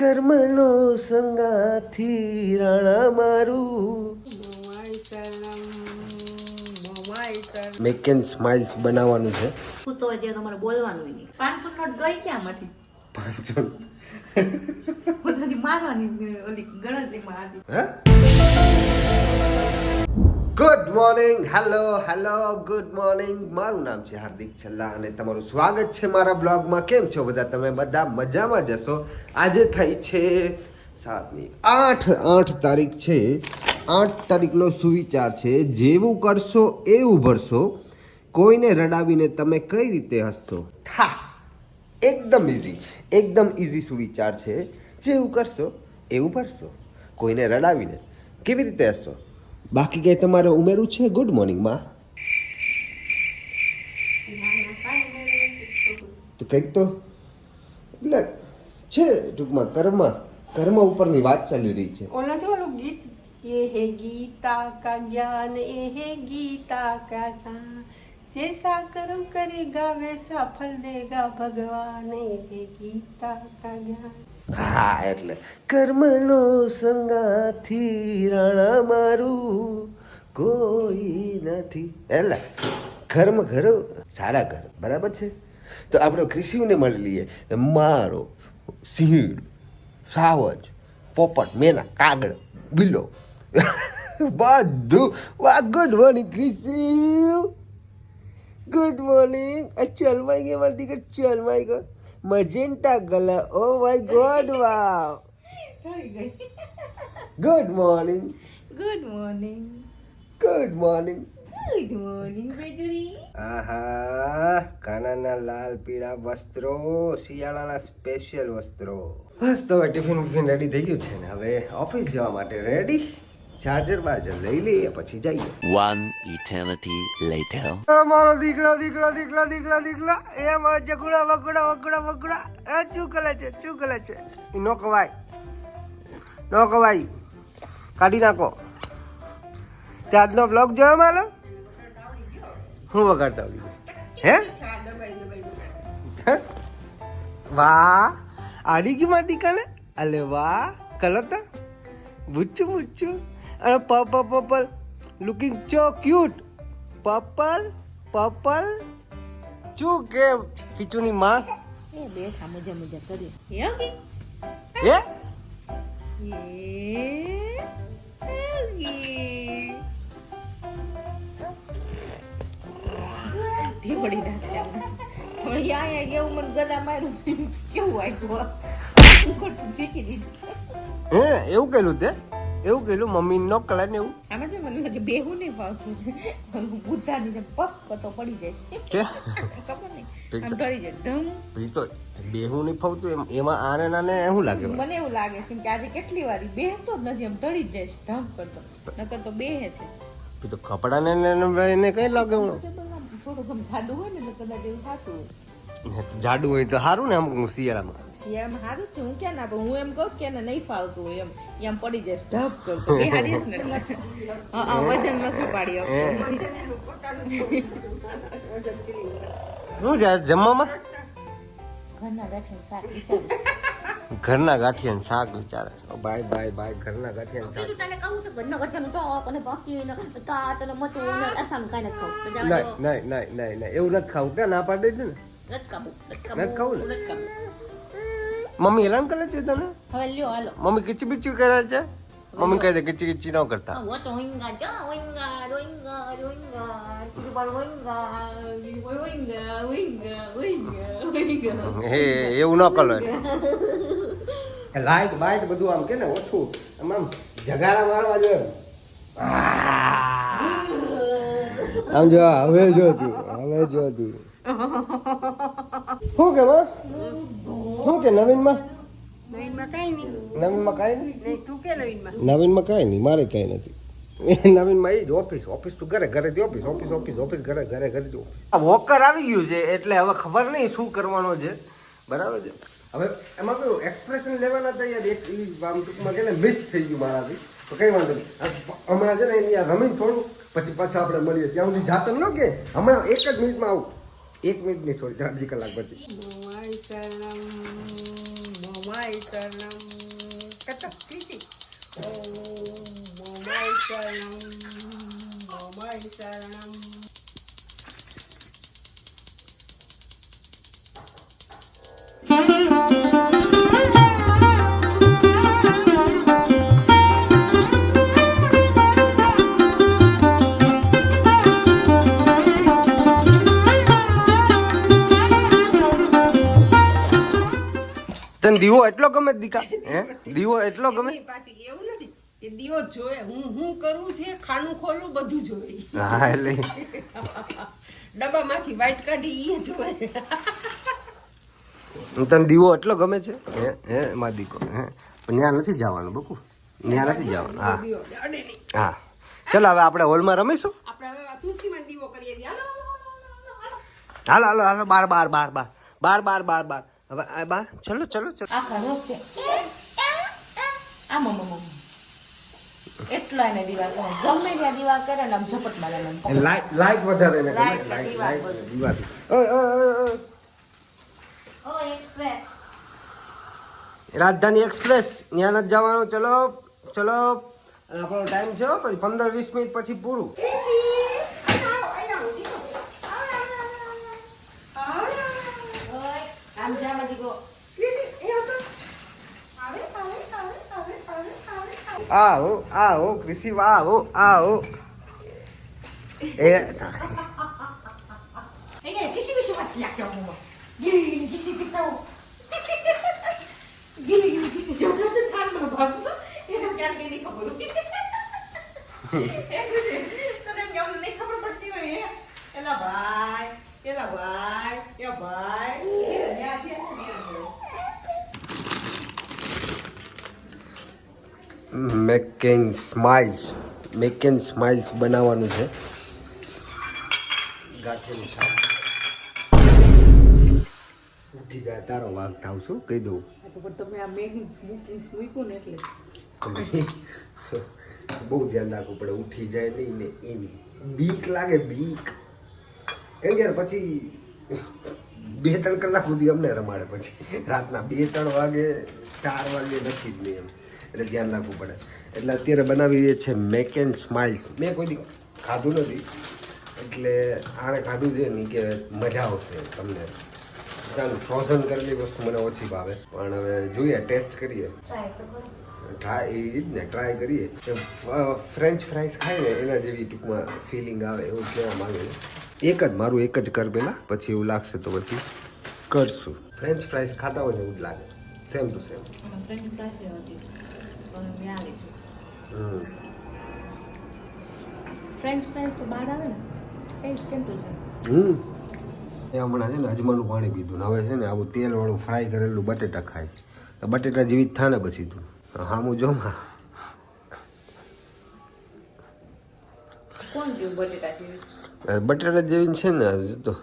કર્મનો સંગાથી રાણા મારું make and smiles બનાવવાનું છે. હું તો હજી તમારે બોલવાનું નહીં. 500 નોટ ગઈ ક્યાંમાંથી? 500 હું તો હજી મારવાની ઓલી ગણતરીમાં હતી. Good morning, hello good morning. મારું નામ છે હાર્દિક છલ્લા અને તમારું સ્વાગત છે મારા બ્લોગમાં. કેમ છો બધા? તમે બધા મજામાં જશો. આજે થઈ છે 8 તારીખ છે. 8 તારીખનો સુવિચાર છે, જેવું કરશો એવું ભરશો. કોઈને રડાવીને તમે કઈ રીતે હસશો? એકદમ ઇઝી સુવિચાર છે. જેવું કરશો એવું ભરશો. કોઈને રડાવીને કેવી રીતે હસશો? બાકી કઈ તમારે ઉમેરું છે? ગુડ મોર્નિંગમાં તો કંઈક તો એટલે છે ટૂંકમાં કર્મ ઉપરની વાત ચાલી રહી છે. ओला जो लोग गीत ये है गीता का ज्ञान ये है गीता का ज्ञान जैसा कर्म करेगा वैसा फल देगा भगवान ये है गीता का ज्ञान. હા, એટલે કર્મનો સંગાથી રાણા મારું કોઈ નથી. એટલે કર્મ કરો, સારા કર, બરાબર છે. તો આપણે કૃષિને મળી લઈએ. મારો સિંહ, સાવજ, પોપટ, મેના, કાગળ, બિલ્લો બધું. વાહ, good morning Krishi. Good morning. ચલ માઈ ગઈ મારી દીકરી, ચલ માઈ ગઈ. Magenta colour, oh my God, wow. Good morning. Good morning. Good morning. Good morning બેટુડી. આહા, કાનાના લાલ પીળા વસ્ત્રો, શિયાળાના સ્પેશિયલ વસ્ત્રો. બસ તો હવે ટિફિન રેડી થઈ ગયું છે ને હવે ઓફિસ જવા માટે રેડી. ચાર્જર લઈ લઈએ પછી જઈએ. One eternity later. મારો દીકરો એ મારો જગુડા એ ચૂકલે છે. નો કવાય કાઢી નાખો. તે આજનો બ્લોગ જોયો મારો? હું વગાડતા હે? વાહ, આડી ગઈ મારી દીકરાને. અલે વાહ, કલર બુચ્ચું અને પર્પલ લુકિંગ સો ક્યુટ. પર્પલ શું કેમ ખીચુની માં એ બેઠા મજા કરીએ. હે પડી નાખશે હવે યા એવું મને ગદા માર્યું કેવું આવ્યું ખોટું જીકી દીધું. હે એવું કેલું મમ્મી નો કલર ને એવું. આમાં છે મને હજી બેહું નહીં ફાવતું છે. બુદ્ધાની જેમ પગ પતો પડી જાય ખબર નહીં આમ ડરી જાય ધમ. તો બેહું નહીં ફાવતું એમાં આને નાને શું લાગે? મને એવું લાગે છે કે આજે કેટલી વાર બેહતો જ નથી, આમ ડરી જ જાય ધમ કરતો. નકર તો બેહે છે. તો કપડા ને એને કઈ લાગે? થોડું ગમ જાડું હોય ને તો કદાચ એવું થતું હોય. જાડું હોય તો સારું ને. અમુક શિયાળામાં સારું છે. હું ક્યાં ના પણ હું એમ કહું કે એને નહીં ફાવતું હોય એમ પડી જાય ઢબ કરતો બેહાડીશ ને વજન નથી પાડી શું છે જમવામાં? ઘરના ગાંઠિયાનું શાક ઘરના ગાંઠિયાનું શાક વિચાર. વિચારે. બાય ઘરના ગાંઠિયાનું શાક. તને કહું છું ઘરના ગાંઠિયાનું તો અને બાકી તા તને મતું આસામ કાંઈ નથી ખાવું. નહીં એવું નથી ખાવું. ક્યાં ના પાડી દે ને? નથી ખાવું ને? મમ્મી હેરાન કરે છે તને? હવે લ્યો હાલો. મમ્મી કિચી કરે છે? મમ્મી કહે છે કિચી ન કરતા. वो तो होएगा क्या होएगा હે એવું ન કરો. લાઈટ બાઈટ બધું આમ કે ને ઓછું આમ જગારા મારવા જોઈએ. આમ જો હવે જો તું શું કે શું કે નવીનમાં કાંઈ નહીં. મારે કાંઈ નથી. નવીનમાં એ જ ઓફિસ તો ઘરેથી ઓફિસ ઘરે ઘરેથી ઓફિસ. આ વોકર આવી ગયું છે એટલે હવે ખબર નહીં શું કરવાનો છે. બરાબર છે. હવે એમાં કયું એક્સપ્રેશન લેવાના હતા યાર. એક આમ ટૂંકમાં કે મિસ થઈ ગયું મારાથી. તો કઈ વાંધો નહીં. હમણાં છે ને અહીંયા રમીને થોડું પછી પાછા આપણે મળીએ. ત્યાં સુધી જાતો નહીં કે હમણાં 1 જ મિનિટમાં આવું. 1 મિનિટ નહીં, થોડી 4 કલાક પછી. મોમાઈ શરણમ દીવો એટલો ગમે દીકા હે દીવો એટલો ગમે એની પાછી એવું નથી કે દીવો જોવે હું કરું છે ખાનું ખોલું બધું જોવે હા એટલે ડબ્બામાંથી વાઈટ કાઢી એ જોવે તને દીવો એટલો ગમે છે હે માં દીકો હે ત્યાં નથી જવાનું બકુ ત્યાં નથી જવાનું હા દીવો અડે નહીં હા ચાલ હવે આપણે હોલમાં રમીશું આપણે હવે તુલસીમાં દીવો કરીએ છીએ. હાલો હાલો હાલો બાર બાર બાર બાર બાર બાર બાર બાર હવે આ બાર ચલો ચલો ચલો આખા રોજ છે આમ એટલો એને દીવા કરે ગમે ત્યાં દીવા કરે ને આમ ઝપટ મારે ને લાઈટ લાઈટ વધારે ને Light, લાઈટ દીવા લાઈટ દીવાથી ઓય ઓ એક્સપ્રેસ રાજધાની એક્સપ્રેસ ત્યાં નથી જવાનું ચલો ચલો અને આપણો ટાઈમ છે હો, પછી 15-20 મિનિટ પછી પૂરું આમ જાવા દીકો આવો કૃષિ આવો એ કિસી કિસી વાત કિયા ક્યાં હું ગીલી કિસી કિતાઓ ગીલી કિસી જો જો થાન માં ભાગતો એ તો ક્યાં કે નહીં ખબર તને કેમ નહીં ખબર પડતી હોય એલા ભાઈ એ ભાઈ મેક એન્ડ સ્માઇલ્સ બનાવવાનું છે ગાંઠિયાનું શાક ઉઠી જાય તારો વાગ થાવ છું કહી દઉં તમે આ મેગી મૂક્યું ને એટલે બહુ ધ્યાન રાખવું પડે ઉઠી જાય નહીં ને એની બીક લાગે બીક કેમ કે યાર પછી 2-3 કલાક સુધી અમને રમાડે પછી રાતના 2-3 વાગે 4 વાગે નથી જ નહીં એમ એટલે ધ્યાન રાખવું પડે એટલે અત્યારે બનાવી છે મેક એન્ડ સ્માઇલ્સ મેં કોઈ દી ખાધું નથી એટલે આણે ખાધું છે નહીં કે મજા આવશે તમને કારણ ફ્રોઝન કરેલી વસ્તુ મને ઓછી ભાવે પણ હવે જોઈએ ટેસ્ટ કરીએ ટ્રાય એ જ ને ટ્રાય કરીએ ફ્રેન્ચ ફ્રાઈસ ખાય ને એના જેવી ટૂંકમાં ફિલિંગ આવે એવું કહેવા માંગે છે મારું એક જ કર પહેલાં પછી એવું લાગશે તો પછી કરશું ફ્રેન્ચ ફ્રાઈસ ખાતા હોય ને એવું જ લાગે same to same French fries હતી પણ મેં આ લીધું ફ્રેન્ચ ફ્રાઈસ તો બહાર આવે ને એ સેમ ટુ સેમ એ હમણાં છે ને અજમાનું પાણી પીધું ને હવે છે ને આવું તેલવાળું ફ્રાય કરેલું બટેટા ખાય તો બટેટા જેવી જ થાય ને પછી તું હા હું જોમાં કોણ જેવું બટેટા જેવી બટેટા જેવી છે ને તો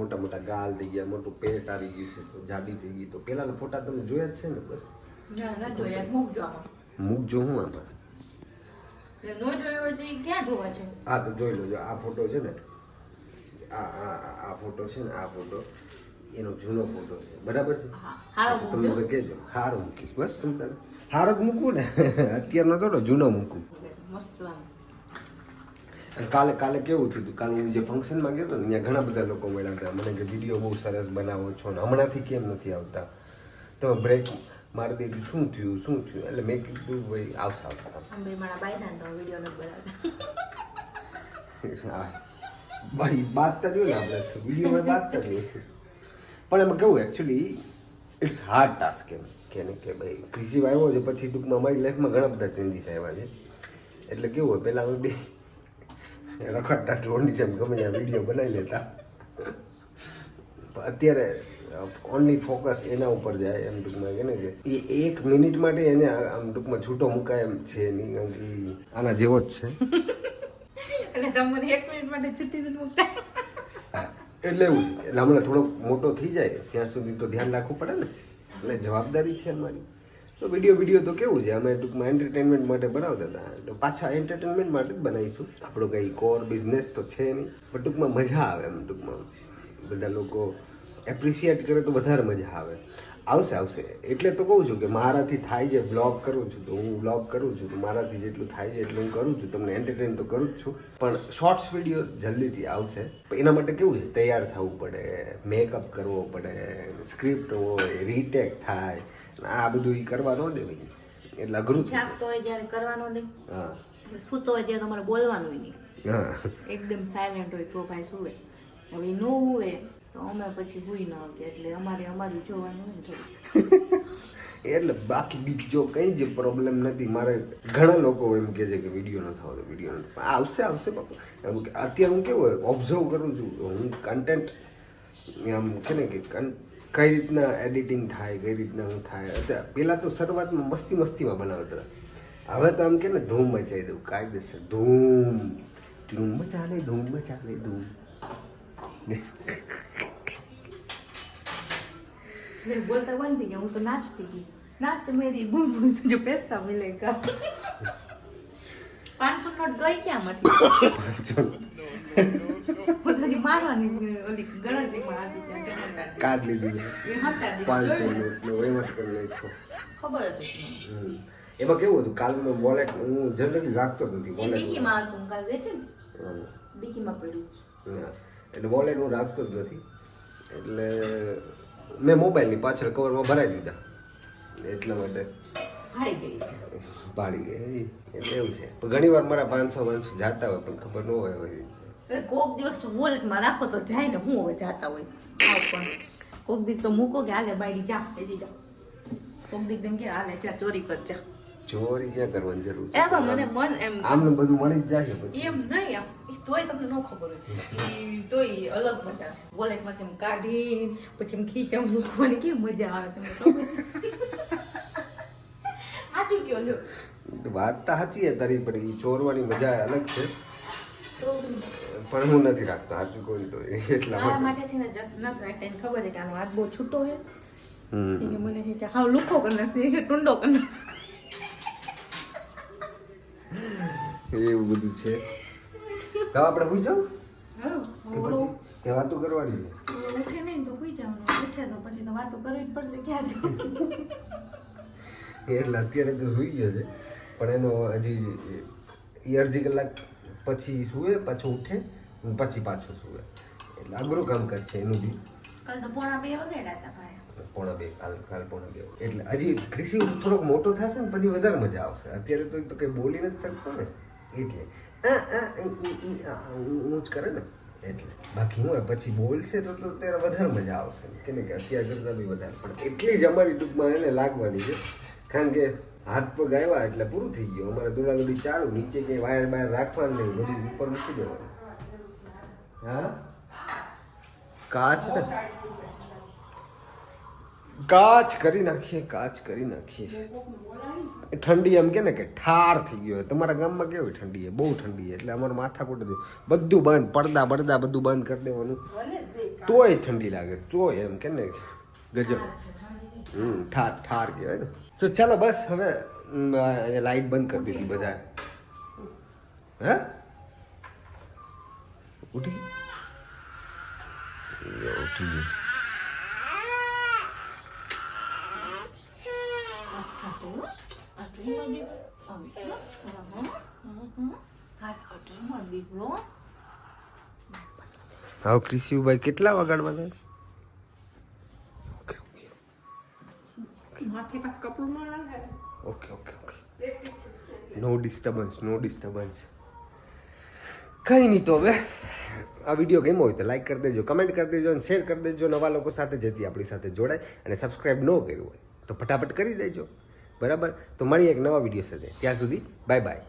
મોટા મોટા ગાલ થઈ ગયા મોટું પેટ આવી ગયું છે તો જાડી થઈ ગઈ તો પેલાના ફોટા તમે જોયા જ છે ને બસ ના જોયા મૂકજો આમાં મૂકજો હું આમાં નો જોયો હોય તો એ ક્યાં જોવા છે હા તો જોઈ લો આ ફોટો છે ને આ ફોટો છે ને આ ફોટો એનો જૂનો ફોટો છે બરાબર છે હારો તો તમે હવે કહેજો હારો મૂકીશ બસ તમે તારે હારો જ મૂકવું ને અત્યારનો થોડો જૂનો મૂકું મસ્ત આમ અને કાલે કેવું થયું હતું કાલે હું જે ફંક્શનમાં ગયો હતો ને ત્યાં ઘણા બધા લોકો મળ્યા હતા મને કે વિડીયો બહુ સરસ બનાવો છો ને હમણાંથી કેમ નથી આવતા તમે બ્રેક મારી દીધું શું થયું એટલે મેં કીધું ભાઈ આવશે બે મારા બાયદાન તો વિડીયો નથી બનાવતા હા ભાઈ બાતતા જોઈએ ને આપણે વિડીયોમાં બાતતા જોઈએ પણ એમાં કેવું એકચ્યુઅલી ઇટ્સ હાર્ડ ટાસ્ક એમ કે ભાઈ કૃષિ આવ્યો છે પછી ટૂંકમાં મારી લાઈફમાં ઘણા બધા ચેન્જીસ આવ્યા છે એટલે કેવું હોય પહેલાં અમે બે રખડતા ડ્રોનની જેમ ગમે ત્યાં વિડીયો બનાવી લેતા અત્યારે ઓનલી ફોકસ એના ઉપર જાય એમ ટૂંકમાં કે ને કે એ 1 મિનિટ માટે એને આમ ટૂંકમાં છૂટો મુકાય એમ છે નહીં કારણ કે આના જેવો જ છે એટલે તમને 1 મિનિટ માટે છૂટી નથી મૂકતા એટલે એવું છે એટલે હમણાં થોડોક મોટો થઈ જાય ત્યાં સુધી તો ધ્યાન રાખવું પડે ને એટલે જવાબદારી છે અમારી તો વિડીયો તો કેવું છે અમે ટૂંકમાં એન્ટરટેનમેન્ટ માટે બનાવતા હતા તો પાછા એન્ટરટેનમેન્ટ માટે જ બનાવીશું આપણો કંઈ કોર બિઝનેસ તો છે નહીં પણ ટૂંકમાં મજા આવે એમ ટૂંકમાં બધા લોકો એપ્રિશિએટ કરે તો વધારે મજા આવે આવશે એટલે તો કહું છું કે મારાથી થાય છે બ્લોગ કરું છું તો હું બ્લોગ કરું છું તો મારાથી જેટલું થાય છે એટલું હું કરું છું તમને એન્ટરટેન તો કરું જ છું પણ શોર્ટ્સ વિડીયો જલ્દીથી આવશે પણ એના માટે કેવું છે તૈયાર થવું પડે મેકઅપ કરવો પડે સ્ક્રિપ્ટ હોય રીટેક થાય આ બધું એ કરવા ન દે ભાઈ એટલે અઘરું છે જાગતો હોય જ્યારે કરવાનો નહીં હા સૂતો હોય ત્યારે તમારે બોલવાનું નહીં હા એકદમ સાયલેન્ટ હોય તો ભાઈ સુવે હવે ન હુવે તો અમે પછી હુઈ ન શકીએ એટલે અમારું જોવાનું હોય ને થોડું એટલે બાકી બીજો કંઈ જ પ્રોબ્લેમ નથી. મારે ઘણા લોકો એમ કહે છે કે વિડીયો ન થવો તો વિડીયો નથી, પણ આવશે બાપુ. અત્યારે હું કેવું ઓબ્ઝર્વ કરું છું, હું કન્ટેન્ટ આમ છે ને કે કઈ રીતના એડિટિંગ થાય, કઈ રીતના હું થાય. અત્યારે પહેલાં તો શરૂઆતમાં મસ્તીમાં બનાવતા હતા, હવે તો આમ કે ને ધૂમ મચાવી દઉં કાયદેસર. ધૂમ મચાલે ધૂમ. बोलता बंद गया, હું તો નાચતી હતી. नाच मेरी बुलबुल तुझे पैसा मिलेगा. 500 નોટ ગઈ ક્યાં માંથી? હું તો મારવાની ઓલી ગણતરીમાં આવી ત્યાં કાર્ડ લીધી એ હતા 500 નો વહીવટ કરી નાખ્યો. ખબર હતી એમાં કેવું હતું, કાલ મેં વોલેટ હું જનરલી રાખતો જ નથી. એ ડીકીમાં હતું કાલ દે છે ને ડીકીમાં પડ્યું એટલે વોલેટ હું રાખતો જ નથી. એટલે મેં મોબાઈલની પાછળ કવરમાં ભરાઈ દીધા, એટલા માટે ભાડી ગઈ. એટલે એવું છે. ઘણી વાર મારા 500 જાતા હોય પણ ખબર ન હોય. કોક દિવસ તો વોલેટમાં રાખો તો જાય ને, હું હવે જાતા હોય પણ કોક દિવસ તો મૂકો કે હાલે બાયડી જા એજી જા. કોક દિવસ એમ કે હાલે ચા ચોરી કર જા. ચોરી ક્યાં કરવાની જરૂર છે? એમાં મને મન એમ આમને બધું મળી જ જાય પછી. એમ નહીં આમ તોય તમને ન ખબર હોય તોય અલગ મજા છે. વોલેટમાંથી એમ કાઢી પછી એમ ખીચા મૂકવાની કેવી મજા આવે તમને ખબર સાચું કયો લ્યો. વાત તો સાચી છે તારી, પણ એ ચોરવાની મજા અલગ છે. તો પણ હું નથી રાખતો સાચું કોઈ તો એટલા મારા માટે. માટે છે ને નથી રાખતા. એને ખબર છે કે આનો હાથ બહુ છૂટો છે. હમ એ કે મને કે હાવ લુખો કરી નાખી કે ટુંડો કરી નાખી. એવું બધું છે. તો આપણે હોઈ જાવ હા, કે પછી કે વાતો કરવાની છે? ઉઠે નહીં તો સુઈ જવાનું, ઉઠે તો પછી તો વાતો કરવી જ પડશે. ક્યાં જવું? એટલે અત્યારે તો સુઈ ગયો છે, પણ એનો હજી અડધી કલાક પછી સુવે, પાછું ઉઠે પછી પાછું સુવે. એટલે અઘરું કામકાજ છે એનું બી. કાલ તો 1:30 વગાડ્યા હતા ભાઈ. 1:30 કાલ 1:30. એટલે હજી ક્રિશી થોડોક મોટો થશે ને પછી વધારે મજા આવશે. અત્યારે તો કંઈ બોલી નથી શકતો ને, એટલે હું જ કરે ને એટલે. બાકી હું પછી બોલશે તો ત્યારે વધારે મજા આવશે કે ને કે અત્યારે કરતાં બી વધારે. પણ એટલી જ અમારી ટૂંકમાં એને લાગવાની છે, કારણ કે હાથ પગ આવ્યા એટલે પૂરું થઈ ગયું. અમારે દોડાદોડી ચાલુ, નીચે ક્યાંય વાયર બાયર રાખવાનું નહીં, બધું ઉપર મૂકી દેવાનું. હા કાચ ને કાચ કરી નાખીએ. ઠંડી એમ કે ને કે ઠાર થઈ ગયો. તમારા ગામમાં કેવી ઠંડી છે? બહુ ઠંડી છે. એટલે અમારે માથાકૂટ બધું બંધ, પડદા બધું બંધ કરી દેવાનું, તોય ઠંડી લાગે. તોય એમ કે ને ગજબ. ઠાર કહેવાય ને. તો ચાલો બસ હવે લાઈટ બંધ કરી દીધી બધા. હે ઉઠી ગઈ. હા ક્રિશીભાઈ કેટલા વગાડવાના? ઓકે. નો ડિસ્ટર્બન્સ. કંઈ નહીં. તો હવે આ વિડીયો ગમ્યો હોય તો લાઈક કરી દેજો, કમેન્ટ કરી દેજો અને શેર કરી દેજો નવા લોકો સાથે, જેથી આપણી સાથે જોડાય. અને સબસ્ક્રાઈબ ન કર્યું હોય તો ફટાફટ કરી દેજો, બરાબર? તો મળીએ એક નવા વિડીયો સાથે. ત્યાં સુધી બાય.